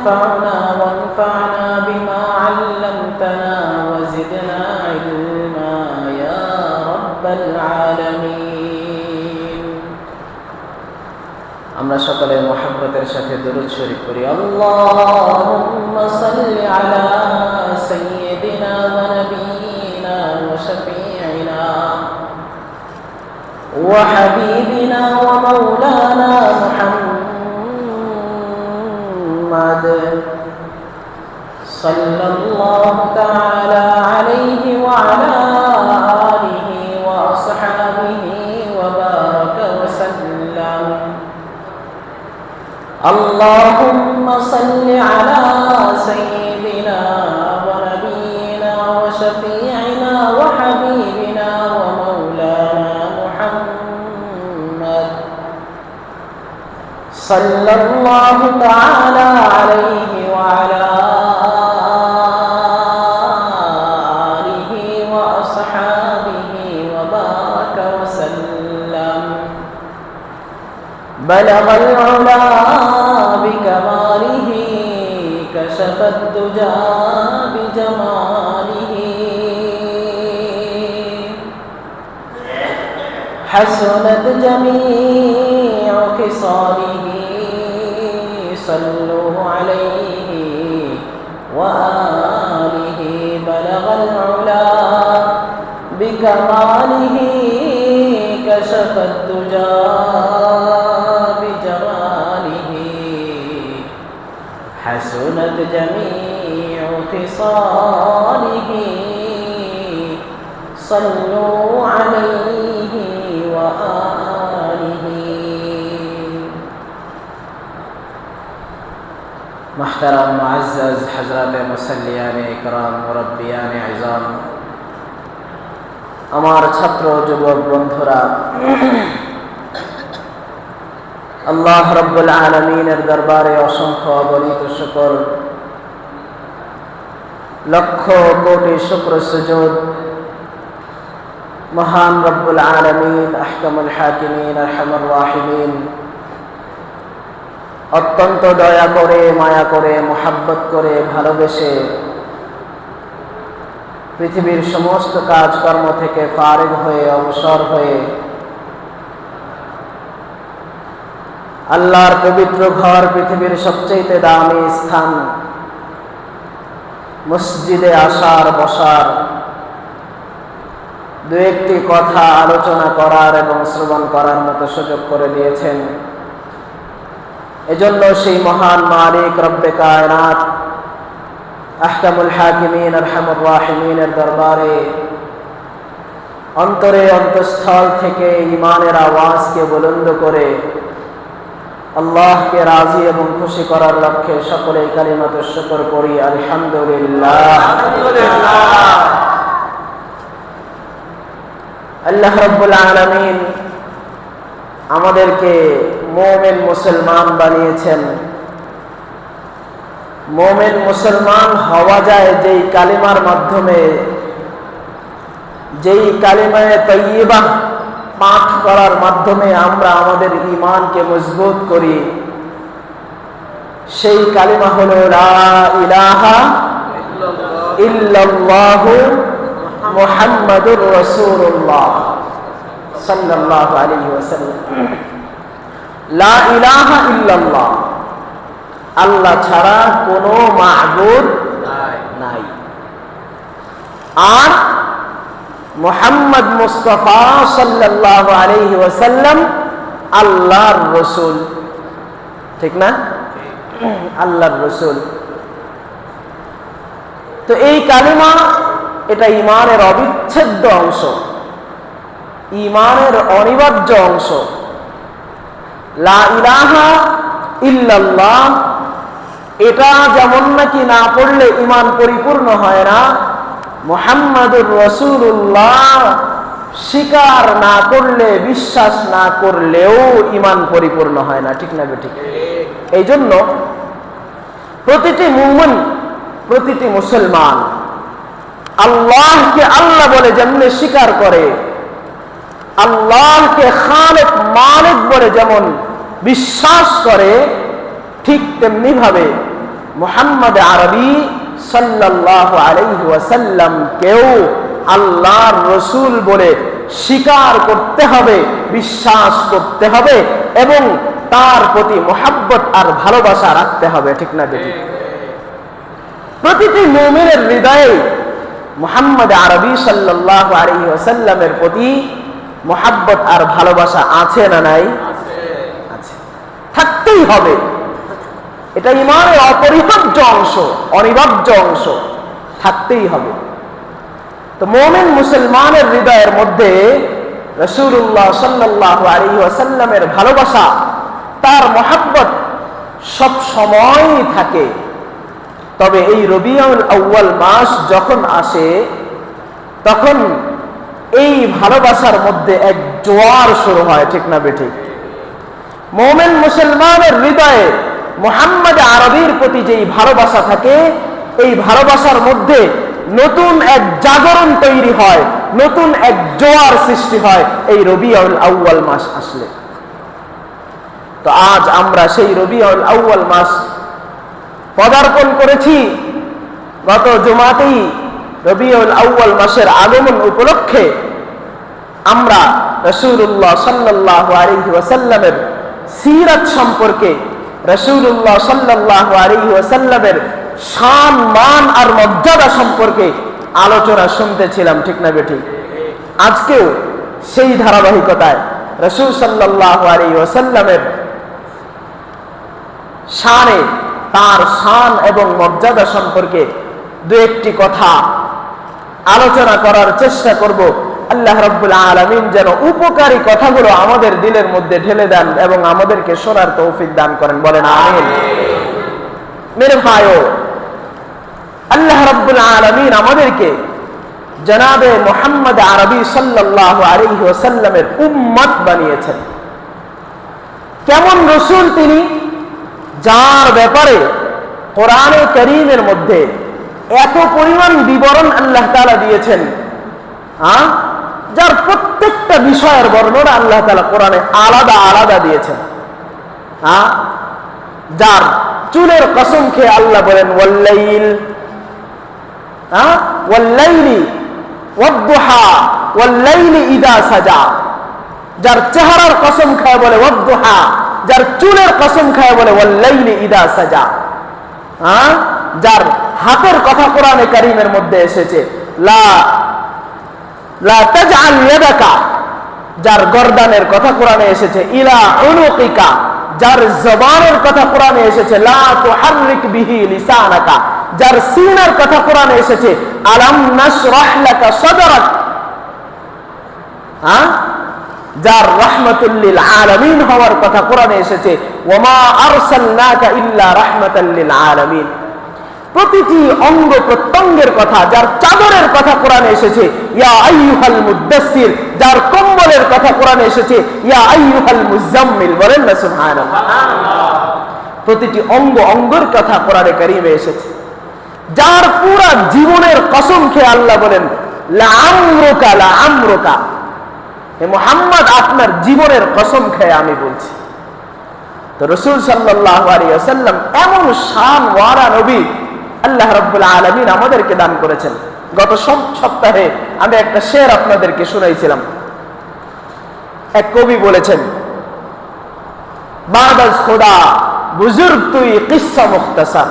ينفعنا وانفعنا بما علمتنا وزدنا علما يا رب العالمين আমরা সকলে মুহাব্বতের সাথে দরুদ শরীফ পড়ি আল্লাহুম্মা সাল্লি আলা সাইয়্যিদিনা ওয়া নাবিয়িনা ওয়া শাফিঈনা ওয়া হাবিবিনা ওয়া মাওলানা মুহাম্মদ সাল্লাল্লাহু তাআলা আলাইহি ওয়া আলা আলিহি ওয়া আসহাবিহি ওয়া বারাকা ওয়া সাল্লাম اللهم صل على سيدنا ونبينا وشفيعنا وحبيبنا ومولانا محمد صلى الله تعالى عليه وعلى آله وأصحابه وبارك وسلم بلغ العلا بكماله كشف الدجى بجماله حسنت جميع خصاله صلوا عليه وآله بلغ العلا بكماله كشف الدجى حسنت جميع خصاله صلوا عليه وآله محترم معزز حضرات মুসাল্লিয়ান ইকরাম মুরব্বিয়ান ইজাম আমার ছাত্র যুবক বন্ধুরা আল্লাহ রাব্বুল আলামিনের দরবারে অসংখ্য অগণিত শুকর লক্ষ কোটি শুকর সুজুদ মহান রব্বুল আলামিন আহকামুল হাকিমিন আরহামুর রাহিমিন অত্যন্ত দয়া করে মায়া করে মোহাব্বত করে ভালোবেসে পৃথিবীর সমস্ত কাজকর্ম থেকে ফারিগ হয়ে অবসর হয়ে আল্লাহর পবিত্র ঘর পৃথিবীর সবচেয়ে দামি স্থান মসজিদে আসার বসার দু একটি কথা আলোচনা করার এবং শ্রবণ করার মতো সুযোগ করে দিয়েছেন। এজন্য সেই মহান মালিক রব্বে কায়নাত আহকামুল হাকিমিন আরহামুর রাহিমিনের দরবারে অন্তরে অন্তঃস্থল থেকে ঈমানের আওয়াজকে বুলন্দ করে আল্লাহকে রাজি এবং খুশি করার লক্ষ্যে সকলেই কালিমাতুশ শুকর করি আলহামদুলিল্লাহ। আল্লাহ রাব্বুল আলামিন আমাদেরকে মুমিন মুসলমান বানিয়েছেন। মুমিন মুসলমান হওয়া যায় যেই কালিমার মাধ্যমে, যেই কালিমায়ে তাইয়্যিবা পাঠ করার মাধ্যমে আমরা আমাদের ঈমানকে মজবুত করি। সেই কালিমা হলো লা ইলাহা ইল্লাল্লাহু মুহাম্মাদুর রাসূলুল্লাহ সাল্লাল্লাহু আলাইহি ওয়াসাল্লাম। লা ইলাহা ইল্লাল্লাহ, আল্লাহ ছাড়া কোনো মা'বুদ নাই। আর মুহাম্মদ মুস্তাফা সাল্লাল্লাহু আলাইহি ওয়াসাল্লাম আল্লাহর রাসূল, ঠিক না? আল্লাহর রাসূল। তো এই কালিমা এটা ঈমানের অবিচ্ছেদ্য অংশ, ঈমানের অনিবার্য অংশ। লা ইলাহা ইল্লাল্লাহ এটা যেমন নাকি না পড়লে ঈমান পরিপূর্ণ হয় না, মুহাম্মাদুর রাসূলুল্লাহ স্বীকার না করলে, বিশ্বাস না করলেও ঈমান পরিপূর্ণ হয় না, ঠিক না বেঠিক? এই জন্য প্রতিটি মুমিন, প্রতিটি মুসলমান আল্লাহকে আল্লাহ বলে যেমনি স্বীকার করে, আল্লাহকে খালেক মালিক বলে যেমন বিশ্বাস করে, ঠিক তেমনি ভাবে মুহাম্মদ আরবি সাল্লাল্লাহু আলাইহি ওয়াসাল্লাম কেউ আল্লাহর রাসূল বলে স্বীকার করতে হবে, বিশ্বাস করতে হবে এবং তার প্রতি মুহাব্বত আর ভালোবাসা রাখতে হবে। ঠিক না বেঠিক? প্রতিটি মুমিনের হৃদয়ে মুহাম্মদ আরবি সাল্লাল্লাহু আলাইহি ওয়াসাল্লামের প্রতি মুহাব্বত আর ভালোবাসা আছে না নাই? আছে, থাকতেই হবে। এটা ঈমানের অপরিহার্য অংশ, অনিবার্য অংশ, থাকতেই হবে। তো মুমিন মুসলমানের হৃদয়ের মধ্যে রাসূলুল্লাহ সাল্লাল্লাহু আলাইহি ওয়াসাল্লামের ভালোবাসা, তার মুহাব্বত সব সময়ই থাকে। তবে এই রবিউল আউয়াল মাস যখন আসে তখন এই ভালোবাসার মধ্যে এক জোয়ার শুরু হয়। ঠিক না বেঠিক? মুমিন মুসলমানের হৃদয়ে মুহাম্মদ আরবির প্রতি যেই ভালোবাসা থাকে, এই ভালোবাসার মধ্যে নতুন এক জাগরণ তৈরি হয়, নতুন এক জোয়ার সৃষ্টি হয় এই রবিউল আউয়াল মাস আসলে। তো আজ আমরা সেই রবিউল আউয়াল মাস পদার্পণ করেছি। গত জুমাতেই রবিউল আউয়াল মাসের আগমন উপলক্ষে আমরা রাসূলুল্লাহ সাল্লাল্লাহু আলাইহি ওয়াসাল্লামের সিরাত সম্পর্কে, রাসূলুল্লাহ সাল্লাল্লাহু আলাইহি ওয়াসাল্লামের শান, মান আর মর্যাদা সম্পর্কে আলোচনা শুনতেছিলাম। ঠিক না বেঠিক? আজকেও সেই ধারাবাহিকতায় রাসূল সাল্লাল্লাহু আলাইহি ওয়াসাল্লামের শানে, তার শান এবং মর্যাদা সম্পর্কে দু একটি কথা আলোচনা করার চেষ্টা করব। আল্লাহ রাব্বুল আলামিন যেন উপকারী কথাগুলো আমাদের দিলের মধ্যে ঢেলে দেন এবং আমাদেরকে শোনার তৌফিক দান করেন। বলেন আমিন। মেরে ভাইও, আল্লাহ রাব্বুল আলামিন আমাদেরকে জনাবে মুহাম্মদ আরবি সাল্লাল্লাহু আলাইহি ওয়াসাল্লামের উম্মত বানিয়েছেন। কেমন রাসূল তিনি, যার ব্যাপারে কোরআনে কারীমের মধ্যে এত পরিমাণ বিবরণ আল্লাহ তাআলা দিয়েছেন, যার প্রত্যেকটা বিষয়ের বর্ণনা আল্লাহ তাআলা কোরআনে আলাদা আলাদা দিয়েছেন। যার চুলের কসম খেয়ে আল্লাহ বলেন ওয়াল্লাইল, ওয়াল্লাইলি ওয়াদ-দুহা ওয়াল্লাইলি ইযা সাজা। যার চেহারার কসম খায় বলে ওয়াদ-দুহা, যার চুলের কসম খায় বলে ওয়াল্লাইলি ইযা সাজা। যার হাতের কথা কোরআনে কারীমের মধ্যে এসেছে লা তাজআল ইয়াদাকা, যার গর্দানের কথা কোরআনে এসেছে ইলা উনুকিকা, যার জবানের কথা কোরআনে এসেছে লা তুহাররিক বিহি লিসানাকা, যার সিনার কথা কোরআনে এসেছে আলাম নাশরাহ লাকা সাদরাক, যার রাহমাতুল লিল আলামিন হওয়ার কথা কোরআনে এসেছে ওয়ামা আরসালনাকা ইল্লা রাহমাতাল লিল আলামিন। প্রতিটি অঙ্গ প্রত্যঙ্গের কথা, যার চাদরের কথা কোরআনে এসেছে ইয়া আইয়ুহাল মুদ্দাসসির, যার কম্বলের কথা কোরআনে এসেছে ইয়া আইয়ুহাল মুজাম্মিল। বলেন না সুবহানাল্লাহ। প্রতিটি অঙ্গ অঙ্গের কথা কোরআনে কারীমে এসেছে। যার পুরা জীবনের কসম খেয়ে আল্লাহ বলেন লাআমরুকা লাআমরুকা, হে মুহাম্মদ আপনার জীবনের কসম খেয়ে আমি বলছি। তো রাসূল সাল্লাল্লাহু আলাইহি ওয়াসাল্লাম এমন শান ওয়ারা নবী আল্লাহ রাব্বুল আলামিন আমাদেরকে দান করেছেন। গত সপ্তাহে আমি একটা শের আপনাদেরকে শুনাইছিলাম। এক কবি বলেছেন বাদ আজ খোদা বুজুর্গ তুই কিসসা মুখতাসার।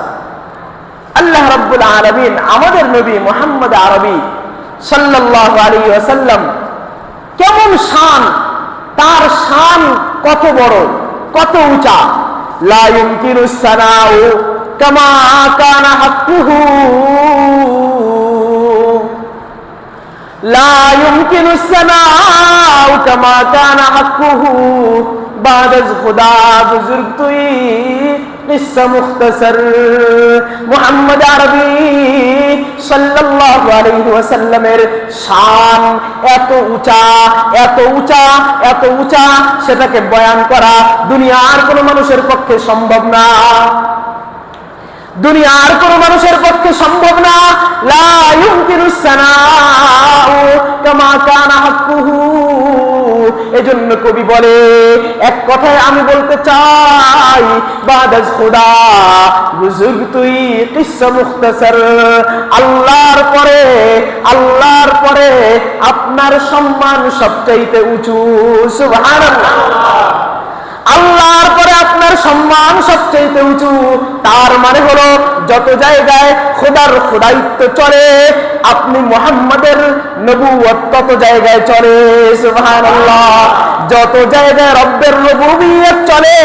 আল্লাহ রাব্বুল আলামিন আমাদের নবী মুহাম্মদ আরবি সাল্লাল্লাহু আলাইহি ওয়াসাল্লাম কেমন শান, তার শান কত বড়, কত উঁচা। লা ইউমকিনুস সানাউ কামা কানা হাক্কুহু, লা ইউমকিনুস সানাউ কামা কানা হাক্কুহু বাদ আজ খুদা বুজুর্গ তুই কিসসা মুখতাসার। মুহাম্মদ আরবি সাল্লাল্লাহু আলাইহি ওয়াসাল্লামের শান এত উঁচা, এত উঁচা, এত উঁচা, সেটাকে বয়ান করা দুনিয়ার কোনো মানুষের পক্ষে সম্ভব না। দুনিয়ার কোন মানুষের পক্ষে সম্ভব না। লা ইউমকিনুস সানাউ কামা কানা হাক্কুহু। এজন্য কবি বলে, এক কথায় আমি বলতে চাই, বাদাজ খুদা বুজুর্গ তুই কিসসা মুখতাসার। আল্লাহর পরে আপনার সম্মান সবচাইতে উঁচু। সুবহানাল্লাহ। আল্লাহর পরে আপনার সম্মান সবচেয়ে উঁচু। তার মানে হলো যত জায়গায় খোদার খোদাইত্ব চলে, আপনি মুহাম্মাদের নবুয়ত তত জায়গায় চলে। সুবহানাল্লাহ। যত জায়গায় রব্বের রুবুবিয়ত চলে,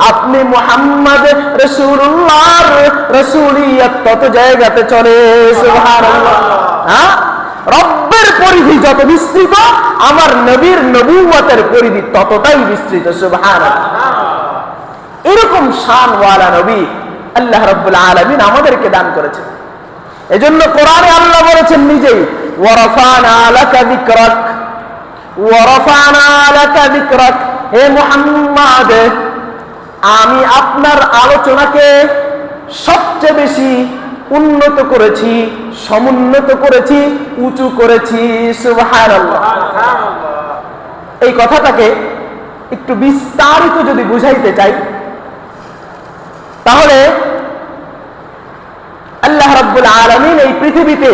আপনি মুহাম্মদ রাসূলুল্লাহর রাসূলিয়ত তত জায়গাতে চলে। সুবহানাল্লাহ। হ্যাঁ, রব্বের পরিধি যত বিস্তৃত, আমার নবীর নবুয়তের পরিধি ততটাই বিস্তৃত। সুবহানাল্লাহ। এরকম শানওয়ালা নবী আল্লাহ রাব্বুল আলামিন আমাদেরকে দান করেছেন। এজন্য কোরআনে আল্লাহ বলেছেন নিজেই, ওয়ারাফানা লাকা যিকরাক, ওয়ারাফানা লাকা যিকরাক। হে মুহাম্মদ, আমি আপনার আলোচনাকে সবচেয়ে বেশি উন্নত করেছি, সমুন্নত করেছি, উঁচু করেছি। সুবহানাল্লাহ। এই কথাটাকে একটু বিস্তারিত যদি বুঝাইতে চাই, তাহলে আল্লাহ রাব্বুল আলামিন এই পৃথিবীতে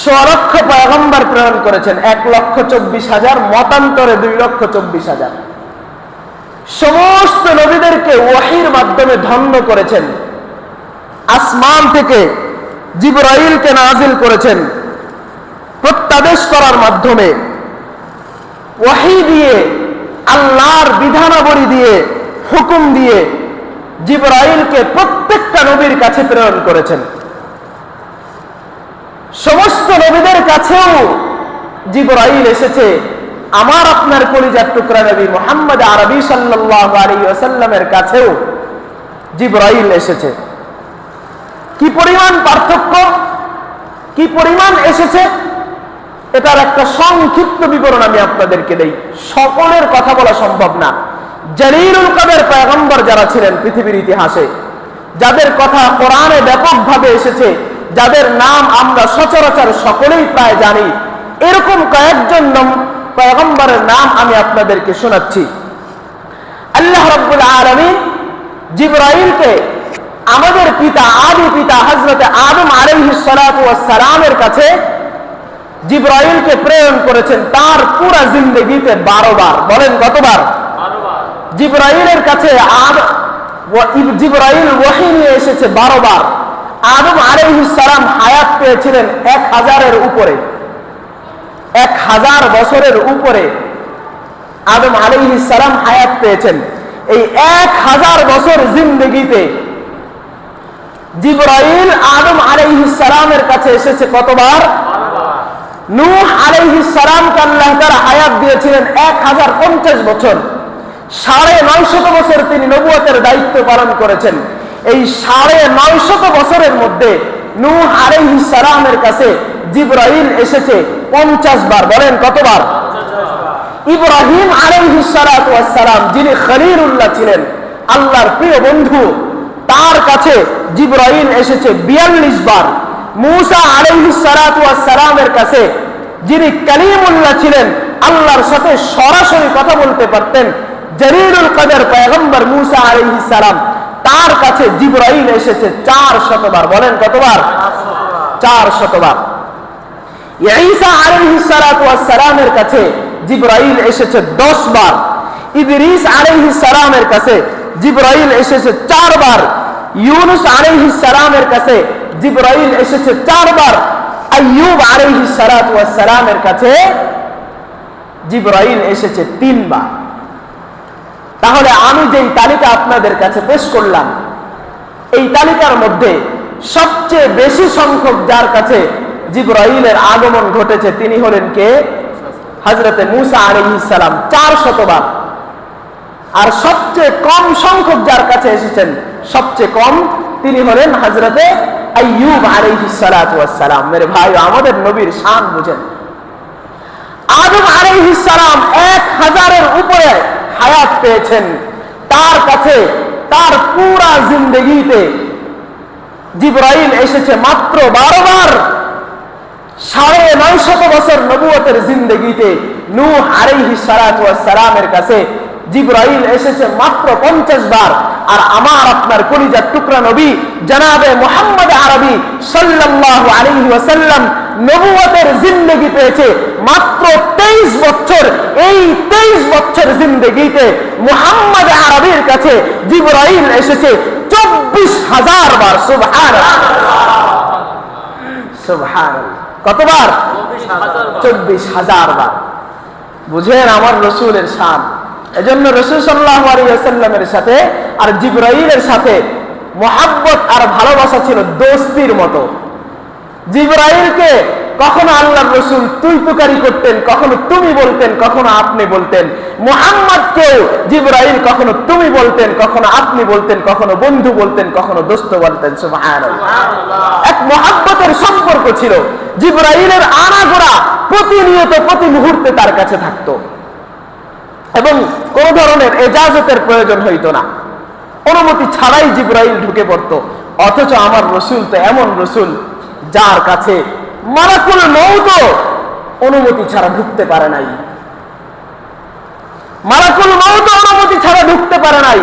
100 লক্ষ পয়গম্বর প্রেরণ করেছেন। 1,24,000, মতান্তরে 2,24,000। সমস্ত নবীদেরকে ওহীর মাধ্যমে ধন্য করেছেন। আসমান থেকে জিবরাইলকে নাজিল করেছেন প্রত্যাদেশ করার মাধ্যমে, ওহী দিয়ে, আল্লাহর বিধানাবলী দিয়ে, হুকুম দিয়ে জিবরাইলকে প্রত্যেকটা নবীর কাছে প্রেরণ করেছেন। সমস্ত নবীদের কাছেও জিবরাইল এসেছে। আমার আপনার কলিজার টুকরা নবী মুহাম্মদ আরবি সাল্লাল্লাহু আলাইহি ওয়াসাল্লামের কাছেও জিবরাইল এসেছে। কি পরিমাণ পার্থক্য, কি পরিমাণ এসেছে, এটার একটা সংক্ষিপ্ত বিবরণ আমি আপনাদেরকে দেই। সকলের কথা বলা সম্ভব না। জলিলুল কদর পয়গম্বর যারা ছিলেন পৃথিবীর ইতিহাসে, যাদের কথা কোরআনে ব্যাপকভাবে এসেছে, যাদের নাম আমরা সচরাচর সকলেই প্রায় জানি, এরকম কয়েকজন পয়গম্বরের নাম আমি আপনাদেরকে শোনাচ্ছি। আল্লাহ রাব্বুল আলামিন জিবরাইলকে আমাদের পিতা, আদি পিতা হযরত আদম আলাইহিস সালাতু ওয়াস সালামের কাছে জিবরাইলকে প্রেরণ করেছেন তার পুরা জিন্দেগিতে 12 বার। বলেন কতবার? 12 বার। জিবরাইলের কাছে জিবরাইল ওহী নিয়ে এসেছে 12 বার। আদম আলাইহিস সালাম হায়াত পেয়েছিলেন 1000-এর উপরে, 1000 বছরের উপরে আদম আলাইহিস সালাম হায়াত পেয়েছেন। এই 1000 বছর জিন্দেগিতে জিবরাইল আদম আলাইহিস সালামের কাছে এসেছে কতবার? 12 বার। নূহ আলাইহিস সালামকে আল্লাহ তাআলা হায়াত দিয়েছিলেন 1050 বছর। 950 বছর তিনি নবুয়তের দায়িত্ব পালন করেছেন। এই 950 বছরের মধ্যে নূহ আলাইহিস সালামের কাছে জিবরাইল এসেছে 50 বার। বলেন কতবার? 50 বার। ইব্রাহিম আলাইহিস সালাতু ওয়াস সালাম, যিনি খলিলুল্লাহ ছিলেন, আল্লাহর প্রিয় বন্ধু, তার কাছে জিবরাইল এসেছে 42 বার। মূসা আলাইহিস সালাতু ওয়াস সালামের কাছে, যিনি কালিমুল্লাহ ছিলেন, আল্লাহর সাথে সরাসরি কথা বলতে পারতেন, জলিলুল কদর পয়গম্বর মূসা আলাইহিস সালাম, তার কাছে জিবরাইল এসেছে 400 বার। বলেন কতবার? 400 বার। ঈসা আলাইহিস সালাতু ওয়াস সালামের কাছে জিবরাইল এসেছে 10 বার। ইদ্রিস আলাইহিস সালামের কাছে জিবরাইল এসেছে 4 বার। ইউনুস আলাইহিস সালামের কাছে জিবরাইল এসেছে 4 বার। আইয়ুব আলাইহিস সালাতু ওয়াস সালামের কাছে জিবরাইল এসেছে 3 বার। তাহলে আমি যেই তালিকা আপনাদের কাছে পেশ করলাম, এই তালিকার মধ্যে সবচেয়ে বেশি সংখ্যক যার কাছে জিবরাইলের আগমন ঘটেছে তিনি হলেন কে? হযরতে মূসা আলাইহিস সালাম, 400 বার। আর সবচেয়ে কম সংখ্যক যার কাছে এসেছেন, সবচেয়ে কম, তিনি হলেন হযরতে আইয়ুব আলাইহিস সালাতু ওয়াস সালাম। মেরে ভাই, আমাদের নবীর শান বুঝেন। আদম আলাইহিস সালাম 1000-এর উপরে হায়াত পেয়েছেন, তার কাছে তার পুরা জিন্দেগিতে জিবরাইল এসেছে মাত্র 12 বার। 950 বছর নবুয়তের জিন্দেগিতে নূহ আলাইহিস সালাতু ওয়াস সালামের কাছে জিবরাইল এসেছে মাত্র 50 বার। আর আমার আপনার কলিজার টুকরা নবী জনাবে মুহাম্মদ আরবি সাল্লাল্লাহু আলাইহি ওয়াসাল্লাম নবুয়তের জিন্দেগি পেয়েছে মাত্র 23 বছর। এই 23 বছর জিন্দেগিতে মুহাম্মদ আরবির কাছে জিবরাইল এসেছে 24,000 বার। সুবহানাল্লাহ, সুবহানাল্লাহ। কতবার? 24,000 বার। বুঝেন আমার রসুলের শান। এজন্য রাসূল সাল্লাল্লাহু আলাইহি ওয়াসাল্লামের সাথে আর জিবরাইলের সাথে মুহাব্বত আর ভালোবাসা ছিল দোস্তির মতো। জিবরাইলকে কখনো আল্লাহর রাসূল তুই তুকারি করতেন, কখনো তুমি বলতেন, কখনো আপনি বলতেন। মুহাম্মদকে জিবরাইল কখনো তুমি বলতেন, কখনো আপনি বলতেন, কখনো বন্ধু বলতেন, কখনো দোস্ত বলতেন। সুবহানাল্লাহ। এক মুহাব্বতের সম্পর্ক ছিল। জিবরাইলের আনাগোনা প্রতিনিয়ত প্রতি মুহূর্তে তার কাছে থাকতো এবং কোন ধরনের ইজাজতের প্রয়োজন হইতো না। অনুমতি ছাড়াই জিবরাইল ঢুকে পড়তো। অথচ আমার রসুল তো এমন রসুল যার কাছে মালাকুল মউত অনুমতি ছাড়া ঢুকতে পারে নাই। মালাকুল মউত অনুমতি ছাড়া ঢুকতে পারে নাই।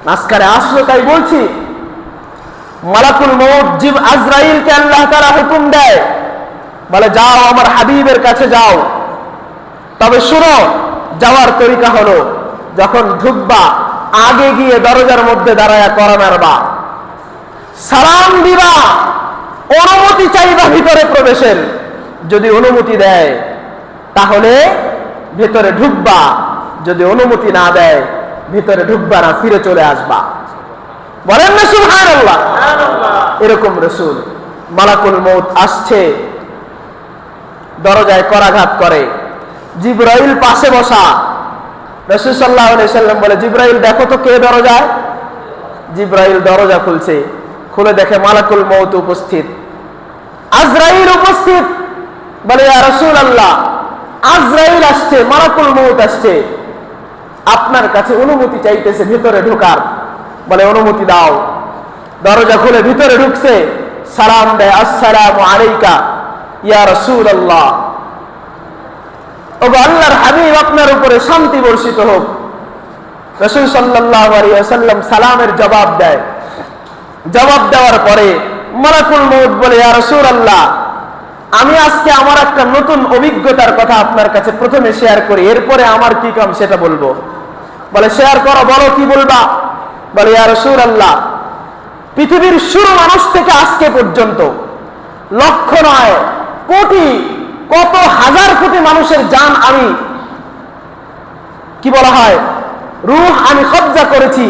মাঝখানে আসলো তাই বলছি, মালাকুল মউত আজরাইলকে আল্লাহ তাআলা হুকুম দেয়, বলে যাও আমার হাবিবের কাছে যাও। তবে শুনো, যাওয়ার তরিকা হলো যখন ঢুকবা আগে গিয়ে দরজার মধ্যে দাঁড়ায়া করা মারবা, সালাম দিবা, অনুমতি চাইবা ভিতরে প্রবেশের। যদি অনুমতি দেয় তাহলে ভিতরে ঢুকবা, যদি অনুমতি না দেয় ভিতরে ঢুকবা না, ফিরে চলে আসবা। বলেন না সুবহানাল্লাহ। এরকম রাসূল। মালাকুল মউত আসছে, দরজায় করাঘাত করে, জিবরাইল পাশে বসা। রাসূল সাল্লাল্লাহু আলাইহি সাল্লাম বলে, জিবরাইল দেখো তো কে দরজায়। জিবরাইল দরজা খুলছে, খুলে দেখে মালাকুল মউত উপস্থিত, আজরাইল উপস্থিত। বলে ইয়া রাসূলুল্লাহ, আজরাইল আসছে, মালাকুল মউত আসছে, আপনার কাছে অনুমতি চাইতেছে ভিতরে ঢোকার। বলে অনুমতি দাও। দরজা খুলে ভিতরে ঢুকছে, সালাম দেয়, আসসালামু আলাইকা ইয়া রাসূলুল্লাহ। ওগো আল্লাহর হাবিব, আপনার উপরে শান্তি বর্ষিত হোক। রাসূল সাল্লাল্লাহু আলাইহি ওয়াসাল্লাম সালামের জবাব দেয়। জবাব দেওয়ার পরে মালাকুল মউত বলে, ইয়া রাসূলুল্লাহ, আমি আজকে আমার একটা নতুন অভিজ্ঞতার কথা আপনার কাছে প্রথমে শেয়ার করি, এরপরে আমার কি কাম সেটা বলবো। বলে শেয়ার করো, বলো কি বলবা। বলে ইয়া রাসূলুল্লাহ, পৃথিবীর শুরু মানুষ থেকে আজকে পর্যন্ত লক্ষ নয় কোটি, কত হাজার কোটি মানুষের জান আমি কি বলা হয় রূহ আমি কবজা করেছি,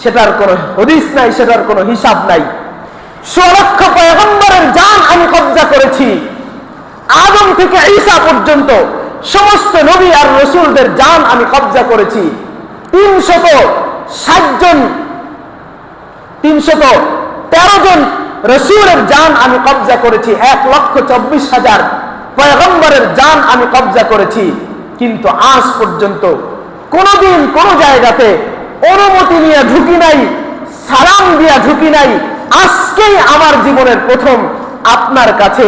সেটার কোনো হদিস নাই, সেটার কোনো হিসাব নাই। 100 লক্ষ পয়গম্বরের জান আমি কবজা করেছি। আদম থেকে ঈসা পর্যন্ত সমস্ত নবী আর রাসূলদের জান আমি কবজা করেছি। 313 জন রাসূলের জান আমি কবজা করেছি। 1,24,000 পয়গম্বরের জান আমি কবজা করেছি। কিন্তু আজ পর্যন্ত কোনদিন কোন জায়গাতে অনুমতি নিয়ে ঢুকি নাই, সালাম দিয়া ঢুকি নাই। আজকেই আমার জীবনের প্রথম আপনার কাছে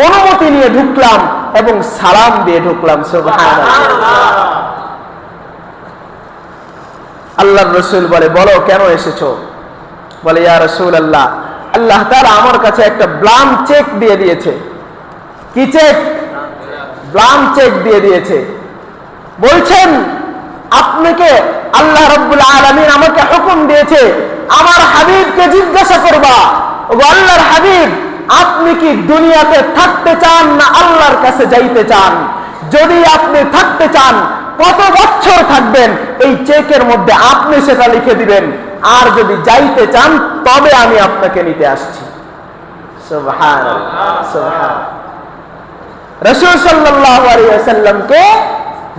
অনুমতি নিয়ে ঢুকলাম এবং সালাম দিয়ে ঢুকলাম। সুবহানাল্লাহ। আল্লাহর রাসূল বলে, বলো কেন এসেছো। বলে ইয়া রাসূলুল্লাহ, আল্লাহ তাআলা আমার কাছে একটা ব্লাঙ্ক চেক দিয়ে দিয়েছে। কি চেক? ব্লাঙ্ক চেক দিয়ে দিয়েছে। বলছেন আপনাকে আল্লাহ রাব্বুল আলামিন আমাকে হুকুম দিয়েছে আমার হাবিবকে জিজ্ঞাসা করবা, ও আল্লাহর হাবিব, আপনি কি দুনিয়াতে থাকতে চান না আল্লাহর কাছে যাইতে চান? যদি আপনি থাকতে চান কত বছর থাকবেন এই চেকের মধ্যে আপনি সেটা লিখে দিবেন, আর যদি যাইতে চান তবে আমি আপনাকে নিতে আসছি। সুবহানাল্লাহ, সুবহানাল্লাহ। রাসূল সাল্লাল্লাহু আলাইহি ওয়াসাল্লামকে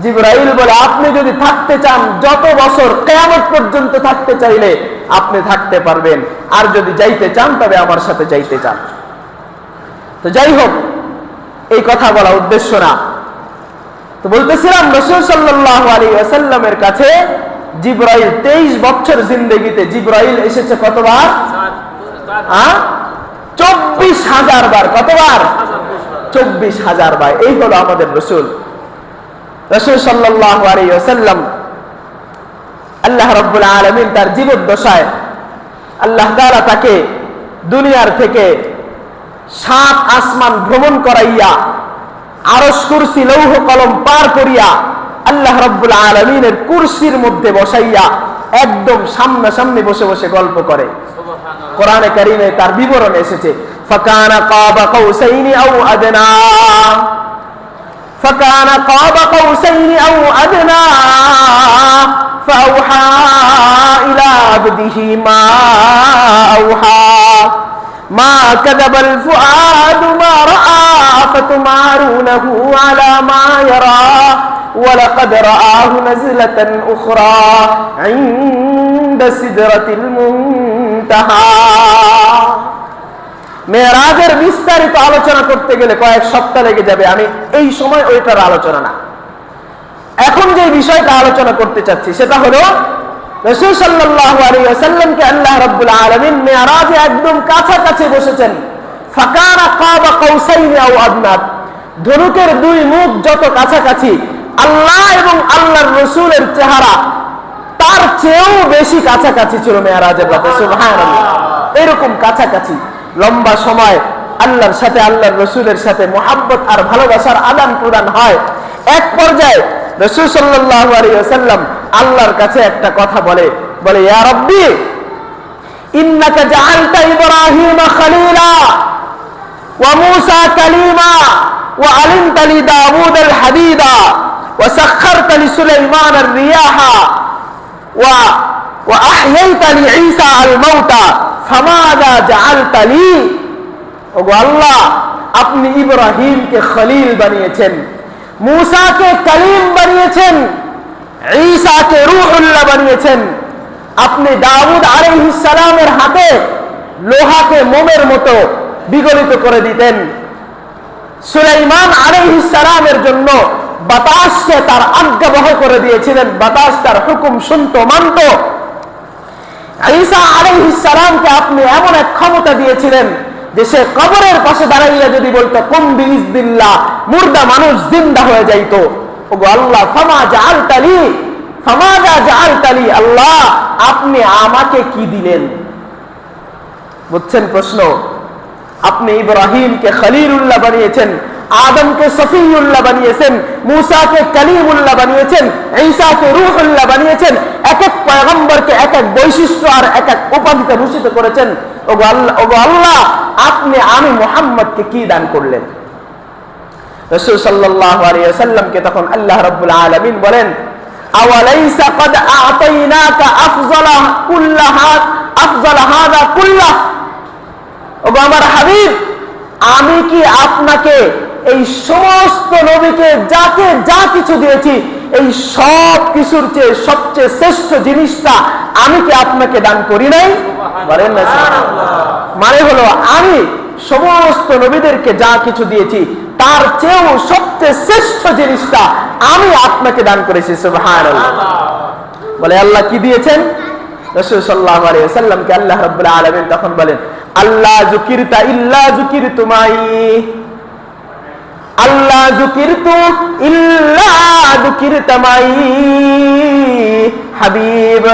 জিবরাইল বলে, আপনি যদি থাকতে চান যত বছর কিয়ামত পর্যন্ত থাকতে চাইলে আপনি থাকতে পারবেন, আর যদি যাইতে চান তবে আমার সাথে যাইতে চান। তো যাই হোক, এই কথা বলা উদ্দেশ্য না। তো বলতেছিলাম রাসূল সাল্লাল্লাহু আলাইহি ওয়াসাল্লামের কাছে জিবরাইল 23 বছর জিন্দেগিতে জিবরাইল এসেছে কতবার? 24,000 বার। কতবার? 24,000 বার। এই হলো আমাদের রাসূল। রাসূল সাল্লাল্লাহু আলাইহি ওয়াসাল্লাম আল্লাহ রাব্বুল আলামিন তার জীবদ্দশায় আল্লাহ তাআলা তাকে দুনিয়ার থেকে 7 আসমান ভ্রমণ করাইয়া আরশ কুরসি লৌহ কলম পার করিয়া আল্লাহ রাব্বুল আলামিনের কুরসির মধ্যে বসাইয়া একদম সামনাসামনি বসে বসে গল্প করে। কোরআনে কারীমে তার বিবরণ এসেছে, ফাকানা কাবা কাউসাইনি আও আদনা, ফাকানা কাবা কাউসাইনি আও আদনা ফাআওহা ইলা আবদিহি মা আওহা মা কাযাবাল ফুআদু মা রাআ ফাতুমারুনাহু আলা মা ইয়ারা ওয়ালাকাদ রাআহু নাযলাতান উখরা ইনদা সিদরাতিল মুনতাহা। মেরাজের বিস্তারিত আলোচনা করতে গেলে কয়েক সপ্তাহ লেগে যাবে, আমি এই সময় ওইটার আলোচনা না। এখন যে বিষয়টা আলোচনা করতে চাচ্ছি সেটা হলো রাসূল সাল্লাল্লাহু আলাইহি ওয়াসাল্লামকে আল্লাহ রাব্বুল আলামিন মেরাজে একদম কাছাকাছি বসেছেন। ফাকানা কাবা কাউসাইনি আও আদনা, ধনুকের দুই মুখ যত কাছাকাছি, আল্লাহ এবং আল্লাহর রাসূলের চেহারা তার চেয়েও বেশি কাছাকাছি ছিল মেরাজের রাতে। সুবহানাল্লাহ, এরকম কাছাকাছি লম্বা সময় আল্লাহর সাথে আল্লাহর রাসূলের সাথে মুহাব্বত আর ভালোবাসার আদান প্রদান হয়। এক পর্যায়ে রাসূল সাল্লাল্লাহু আলাইহি ওয়াসাল্লাম আল্লাহর কাছে একটা কথা বলে, ইয়া রাব্বি ইন্নাকা জাআলতা ইব্রাহিমা খলিলা ওয়া মূসা কালিমা ওয়া আলিমতা লি দাউদ আল হাদিদা ওয়া সাখখারতা লি সুলাইমান আর রিয়াহা ওয়া আহইয়াইতা লি ঈসা আল মাউতা ফামাযা জাআলতা লি। ওগো আল্লাহ, আপনি ইব্রাহিমকে খলিল বানিয়েছেন, মূসাকে কালিম বানিয়েছেন, ঈসাকে রূহুল্লাহ বানিয়েছেন, আপনি দাউদ আলাইহিস সালামের হাতে লোহাকে মোমের মতো বিগলিত করে দিতেন, সুলাইমান আলাইহিস সালামের জন্য বাতাসকে তার আজ্ঞাবহ করে দিয়েছিলেন, বাতাস তার হুকুম শুনতো মানত। ঈসা আলাইহিস সালামকে আপনি এমন এক ক্ষমতা দিয়েছিলেন যে সে কবরের পাশে দাঁড়াইয়া যদি বলতো কুম বিইজনিল্লাহ, মুর্দা মানুষ জিন্দা হয়ে যাইত। ওগো আল্লাহ, ফামাযা জাআলতালি, আল্লাহ আপনি আমাকে কি দিলেন? বুঝছেন প্রশ্ন? আপনি ইব্রাহিমকে খলিলুল্লাহ বানিয়েছেন, আদমকে সফিউল্লাহ বানিয়েছেন, মূসাকে কালিমুল্লাহ বানিয়েছেন, ঈসাকে রূহুল্লাহ বানিয়েছেন, এক এক পয়গম্বরকে এক এক বৈশিষ্ট্য আর এক এক উপাধিতে ভূষিত করেছেন। ওগো আল্লাহ, আপনি আমি মুহাম্মদকে কি দান করলেন? রাসূল সাল্লাল্লাহু আলাইহি ওয়াসাল্লামকে তখন আল্লাহ রাব্বুল আলামিন বলেন, আওয়ালাইসা ক্বাদ আ'তাইনাকা আফযালা হাযা কুল্লাহ। ওগো আমার হাবিব, আমি কি আপনাকে এই সমস্ত নবীকে যাকে যা কিছু দিয়েছি এই সব কিছুর চেয়ে সবচেয়ে শ্রেষ্ঠ জিনিসটা আমি কি আপনাকে দান করি নাই? বলেন না সুবহানাল্লাহ। মানে হলো আমি সমস্ত নবীদেরকে যা কিছু দিয়েছি তার চেয়েও সবচেয়ে শ্রেষ্ঠ জিনিসটা আমি আপনাকে দান করেছি। সুবহানাল্লাহ। বলে আল্লাহ কি দিয়েছেন? রাসূল সাল্লাল্লাহু আলাইহি ওয়াসাল্লামকে আল্লাহ রাব্বুল আলামিন তখন বলেন, আল্লাহ যুকিরতা ইল্লা যুকিরতু মাই, আল্লাহ যুকিরতু ইল্লা যুকিরতা মাই। হাবিব,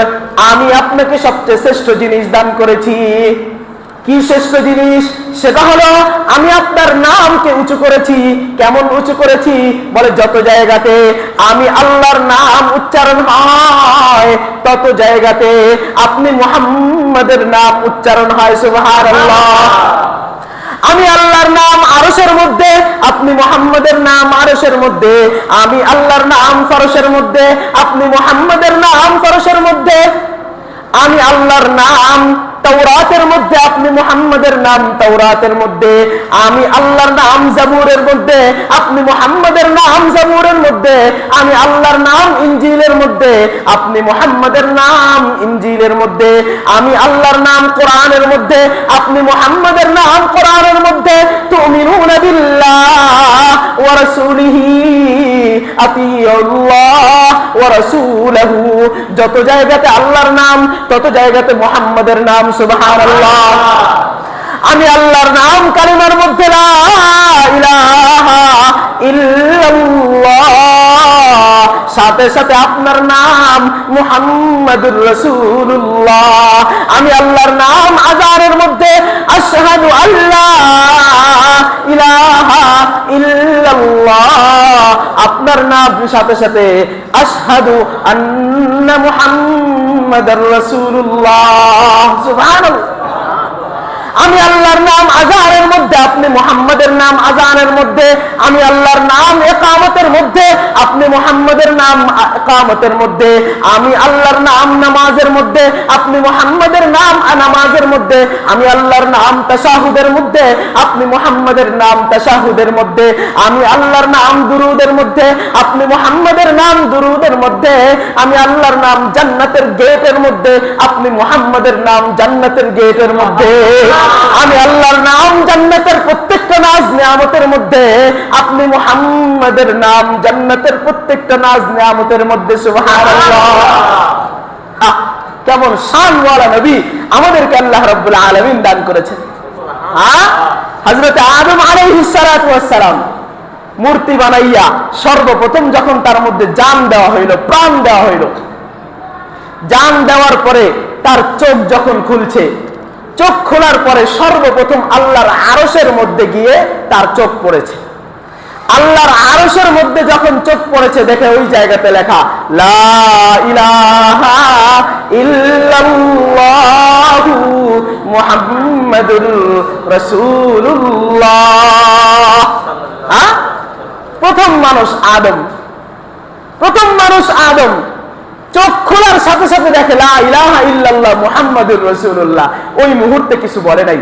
আমি আপনাকে সবচেয়ে শ্রেষ্ঠ জিনিস দান করেছি। কি শ্রেষ্ঠ জিনিস? সেটা হলো আমি আপনার নামকে উঁচু করেছি। কেমন উঁচু করেছি? বলে যত জায়গাতে আমি আল্লাহর নাম উচ্চারণ হয় তত জায়গাতে আপনি মুহাম্মাদের নাম উচ্চারণ হয়। সুবহানাল্লাহ। আমি আল্লাহর নাম আরশের মধ্যে, আপনি মুহাম্মাদের নাম আরশের মধ্যে। আমি আল্লাহর নাম ফরশের মধ্যে, আপনি মুহাম্মাদের নাম ফরশের মধ্যে। আমি আল্লাহর নাম তাওরাতের মধ্যে, আপনি মুহাম্মাদের নাম তাওরাতের মধ্যে। আমি আল্লাহর নাম জাবুরের মধ্যে, আপনি মুহাম্মাদের নাম জাবুরের মধ্যে। আমি আল্লাহর নাম ইনজিলের মধ্যে, আপনি মুহাম্মাদের নাম ইনজিলের মধ্যে। আমি আল্লাহর নাম কোরআনের মধ্যে, আপনি মুহাম্মাদের নাম কোরআনের মধ্যে। তুমিনুনা বিল্লাহ ওয়া রাসূলিহি আতিউল্লাহ ওয়া রাসূলহু। যত জায়গাতে আল্লাহর নাম তত জায়গাতে মুহাম্মাদের নাম। সুবহানাল্লাহ। আমি আল্লাহর নাম কালিমার মধ্যে লা ইলাহা ইল্লাল্লাহ, সাথে সাথে আপনার নাম মুহাম্মাদুর রাসূলুল্লাহ। আমি আল্লাহর নাম আযানের মধ্যে আশহাদু আল্লা ইলাহা ইল্লাল্লাহ, আপনার নাম সাথে সাথে আশহাদু আন্না মুহাম্মাদার রাসূলুল্লাহ। সুবহানাল্লাহ। আমি আল্লাহর নাম আযানের মধ্যে, আপনি মুহাম্মাদের নাম আযানের মধ্যে। আমি আল্লাহর নাম ইকামতের মধ্যে, আপনি মুহাম্মাদের নাম ইকামতের মধ্যে। আমি আল্লাহর নাম নামাজের মধ্যে, আপনি মুহাম্মাদের নাম নামাজের মধ্যে। আমি আল্লাহর নাম তাশাহুদের মধ্যে, আপনি মুহাম্মাদের নাম তাশাহুদের মধ্যে। আমি আল্লাহর নাম দুরুদের মধ্যে, আপনি মুহাম্মাদের নাম দুরুদের মধ্যে। আমি আল্লাহর নাম জান্নাতের গেটের মধ্যে, আপনি মুহাম্মাদের নাম জান্নাতের গেটের মধ্যে। আমি আল্লাহর নাম জান্নাতের প্রত্যেকটা নাজ নিয়ামতের মধ্যে, আপনি মুহাম্মাদের নাম জান্নাতের প্রত্যেকটা নাজ নিয়ামতের মধ্যে। সুবহানাল্লাহ। কেমন শানওয়ালা নবী আমাদেরকে আল্লাহ রাব্বুল আলামিন দান করেছেন। হযরত আদম আলাইহিস সালাতু ওয়াস সালাম মূর্তি বানাইয়া সর্বপ্রথম যখন তার মধ্যে জান দেওয়া হইল, প্রাণ দেওয়া হইল, জান দেওয়ার পরে তার চোখ যখন খুলছে, চোখ খোলার পরে সর্বপ্রথম আল্লাহর আরশের মধ্যে গিয়ে তার চোখ পড়েছে। আল্লাহর আরশের মধ্যে যখন চোখ পড়েছে, দেখে ওই জায়গাতে লেখা লা ইলাহা ইল্লাল্লাহু মুহাম্মাদুর রাসূলুল্লাহ। প্রথম মানুষ আদম, প্রথম মানুষ আদম চোখ খোলার সাথে সাথে দেখে লা ইলাহা ইল্লাল্লাহ মুহাম্মাদুর রাসূলুল্লাহ। ওই মুহূর্তে কিছু বলে নাই।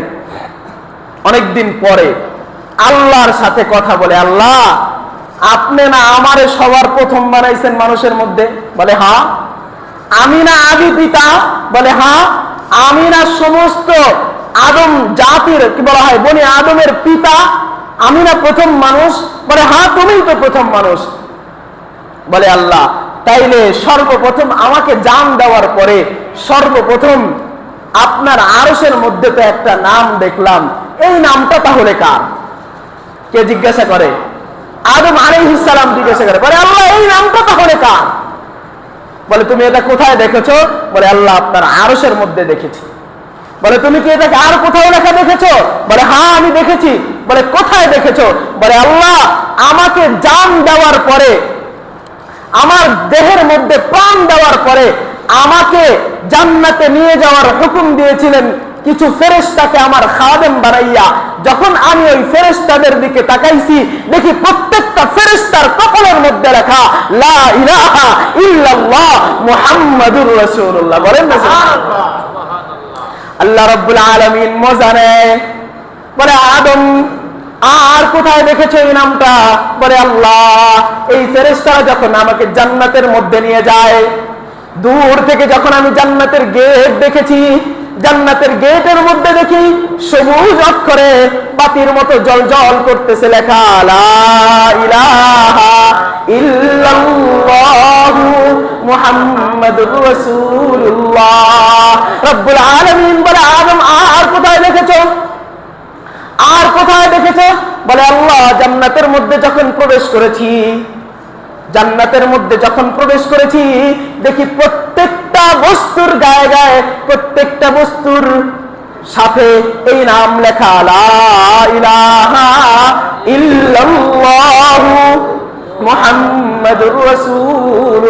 অনেকদিন পরে আল্লাহর সাথে কথা বলে, আল্লাহ আপনি না আমারে সবার প্রথম বানাইছেন মানুষের মধ্যে? বলে হ্যাঁ। আমি না আদি পিতা? বলে হ্যাঁ। আমি না সমস্ত আদম জাতির কি বলা হয় বনি আদমের পিতা? আমি না প্রথম মানুষ? বলে হ্যাঁ তুমিই তো প্রথম মানুষ। বলে আল্লাহ তাইলে সর্বপ্রথম আমাকে জান দেওয়ার পরে সর্বপ্রথম আপনার আরশের মধ্যে তো একটা নাম দেখলাম, এই নামটা তাহলে কার? কে জিজ্ঞাসা করে? আদম আলাইহিস সালাম জিজ্ঞাসা করে, বলে আল্লাহ এই নামটা তাহলে কার? বলে তুমি এটা কোথায় দেখেছো? বলে আল্লাহ আপনার আরশের মধ্যে দেখেছি। বলে তুমি কি এটাকে আর কোথাও লেখা দেখেছো? বলে হ্যাঁ আমি দেখেছি। বলে কোথায় দেখেছো? বলে আল্লাহ আমাকে জান দেওয়ার পরে, আমার দেহের মধ্যে প্রাণ দেওয়ার পরে আমাকে জান্নাতে নিয়ে যাওয়ার হুকুম দিয়েছিলেন কিছু ফেরেশতাকে আমার খাদেম বানাইয়া। যখন আমি ওই ফেরেশতাদের দিকে তাকাইছি, দেখি প্রত্যেকটা ফেরেশতার কপালের মধ্যে লেখা লা ইলাহা ইল্লাল্লাহ মুহাম্মাদুর রাসূলুল্লাহ। বলেন না সুবহানাল্লাহ। আল্লাহ রাব্বুল আলামিন মজা নেয়, বলে আদম আর কোথায় দেখেছো এই নামটা? বলে আল্লাহ এই ফেরেশতারা যখন আমাকে জান্নাতের মধ্যে নিয়ে যায়, দূর থেকে যখন আমি জান্নাতের গেট দেখেছি, জান্নাতের গেটের মধ্যে দেখি সবুজ অক্ষরে বাতির মতো জ্বলজ্বল করতেছে লেখা লা ইলাহা ইল্লাল্লাহু মুহাম্মাদুর রাসূলুল্লাহ। রব্বুল আলামিন বলে আদম আর কোথায় দেখেছো? আর কোথায় দেখেছো? বলে আল্লাহ জান্নাতের মধ্যে যখন প্রবেশ করেছি, জান্নাতের মধ্যে যখন প্রবেশ করেছি দেখি প্রত্যেকটা বস্তুর গায়ে গায়ে, প্রত্যেকটা বস্তুর সাথে এই নাম লেখা লা ইলাহা ইল্লাল্লাহু মুহাম্মাদুর রাসূলুল্লাহ।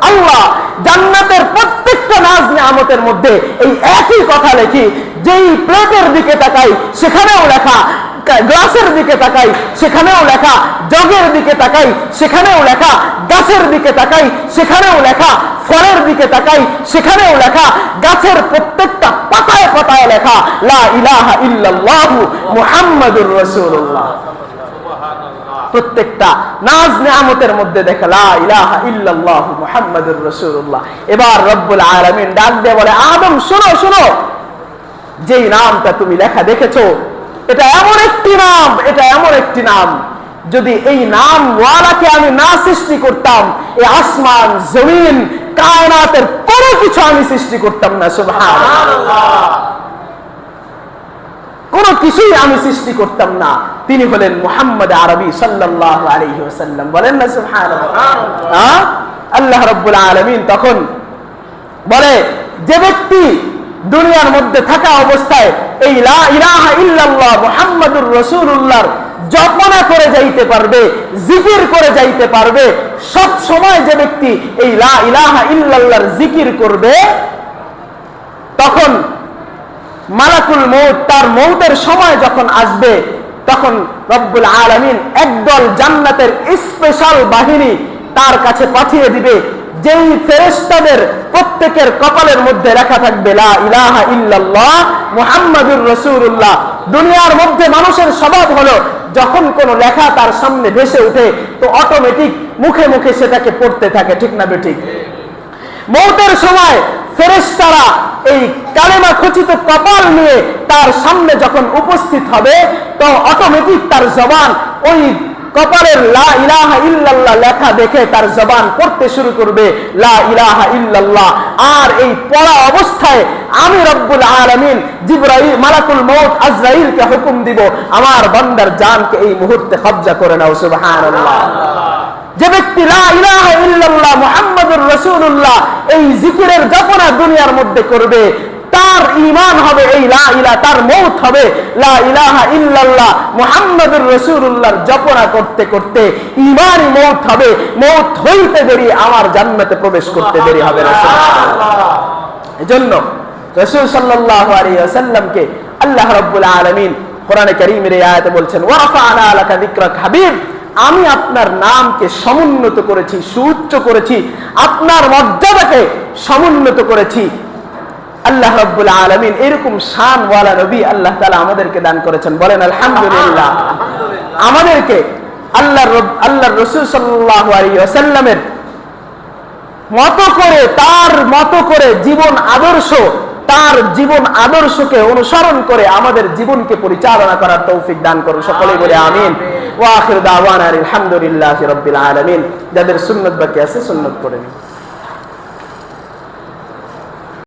আল্লাহ জান্নাতের প্রত্যেকটা নাজ নিয়ামতের মধ্যে এই একই কথা লেখি। যেই প্লেটের দিকে তাকাই সেখানেও লেখা, গ্লাসের দিকে তাকাই সেখানেও লেখা, জগের দিকে তাকাই সেখানেও লেখা, গাছের দিকে তাকাই সেখানেও লেখা, ফলের দিকে তাকাই সেখানেও লেখা, গাছের প্রত্যেকটা পাতায় পাতায় লেখা লা ইলাহা ইল্লাল্লাহু মুহাম্মাদুর রাসূলুল্লাহ। প্রত্যেকটা নাজ নিয়ামতের মধ্যে দেখে লা ইলাহা ইল্লাল্লাহু মুহাম্মাদুর রাসূলুল্লাহ। এবার রব্বুল আলামিন ডাক দিয়ে বলে আদম শোনো শোনো, যেই নামটা তুমি লেখা দেখেছো এটা এমন একটি নাম, এটা এমন একটি নাম, যদি এই নাম ওয়ালাকে আমি না সৃষ্টি করতাম, এই আসমান জমিন কায়নাতের কোনো কিছু আমি সৃষ্টি করতাম না। সুবহানাল্লাহ, কোনো কিছুই আমি সৃষ্টি করতাম না। তিনি হলেন মুহাম্মদ আরবি সাল্লাল্লাহু আলাইহি ওয়াসাল্লাম। বলেন না সুবহানাল্লাহ। আল্লাহ রাব্বুল আলামিন তখন বলে, যে ব্যক্তি দুনিয়ার মধ্যে থাকা অবস্থায় এই লা ইলাহা ইল্লাল্লাহ মুহাম্মাদুর রাসূলুল্লাহর জপনা করে যাইতে পারবে, জিকির করে যাইতে পারবে, সব সময় যে ব্যক্তি এই লা ইলাহা ইল্লাল্লাহর জিকির করবে, তখন মালাকুল মউত তার মউতের সময় যখন আসবে, তখন রব্বুল আলামিন একদল জান্নাতের স্পেশাল বাহিনী তার কাছে পাঠিয়ে দিবে, যেই ফেরেশতাদের প্রত্যেকের কপালের মধ্যে লেখা থাকবে লা ইলাহা ইল্লাল্লাহ মুহাম্মাদুর রাসূলুল্লাহ। দুনিয়ার মধ্যে মানুষের স্বভাব হলো যখন কোনো লেখা তার সামনে ভেসে ওঠে তো অটোমেটিক মুখে মুখে সেটাকে পড়তে থাকে, ঠিক না বেঠিক? মউতের সময় ফেরেশতারা এই কালেমা খচিত কপাল নিয়ে তার সামনে যখন উপস্থিত হবে তো অটোমেটিক তার জবান ওই কপালের লা ইলাহা ইল্লাল্লাহ লেখা দেখে তার জবান পড়তে শুরু করবে লা ইলাহা ইল্লাল্লাহ। আর এই পড়া অবস্থায় আমি রব্বুল আলামিন জিবরাইল মালাকুল মউত আজরাইলকে হুকুম দিব, আমার বান্দার জানকে এই মুহূর্তে কবজা করে নাও। সুবহানাল্লাহ। যে ব্যক্তি লা ইলাহা ইল্লাল্লাহ মুহাম্মাদুর রাসূলুল্লাহ এই জিকিরের জপনা দুনিয়ার মধ্যে করবে, তার ঈমান হবে এই লা ইলাহা, তার মউত হবে লা ইলাহা ইল্লাল্লাহ মুহাম্মাদুর রাসূলুল্লাহর জপনা করতে করতে ঈমানই মউত হবে। মউত হইতে দেরি আমার জান্নাতে প্রবেশ করতে দেরি হবে না। সুবহানাল্লাহ। এজন্য রাসূল সাল্লাল্লাহু আলাইহি ওয়াসাল্লামকে আল্লাহ রাব্বুল আলামিন কোরআনে কারীমের এই আয়াতে বলছেন, ওয়া রাফা'না লাকা যিকরাক হাবিব, আমি আপনার নামকে সমুন্নত করেছি, সুউচ্চ করেছি, আপনার মর্যাদাকে সমুন্নত করেছি। আল্লাহ রাব্বুল আলামিন এরকম শানওয়ালা নবী আল্লাহ তাআলা আমাদেরকে দান করেছেন। বলেন আলহামদুলিল্লাহ। আমাদেরকে আল্লাহর রাসূল সাল্লাল্লাহু আলাইহি ওয়াসাল্লামের মতো করে, তার মতো করে জীবন আদর্শ, তার জীবন আদর্শকে অনুসরণ করে আমাদের জীবনকে পরিচালনা করার তৌফিক দান করুন। সকলেই বলে আমিন। ওয়া আখিরু দাওয়ানা আলহামদুলিল্লাহি রাব্বিল আলামিন। যাদের সুন্নাত বাকি আছে সুন্নাত পড়ে নিন।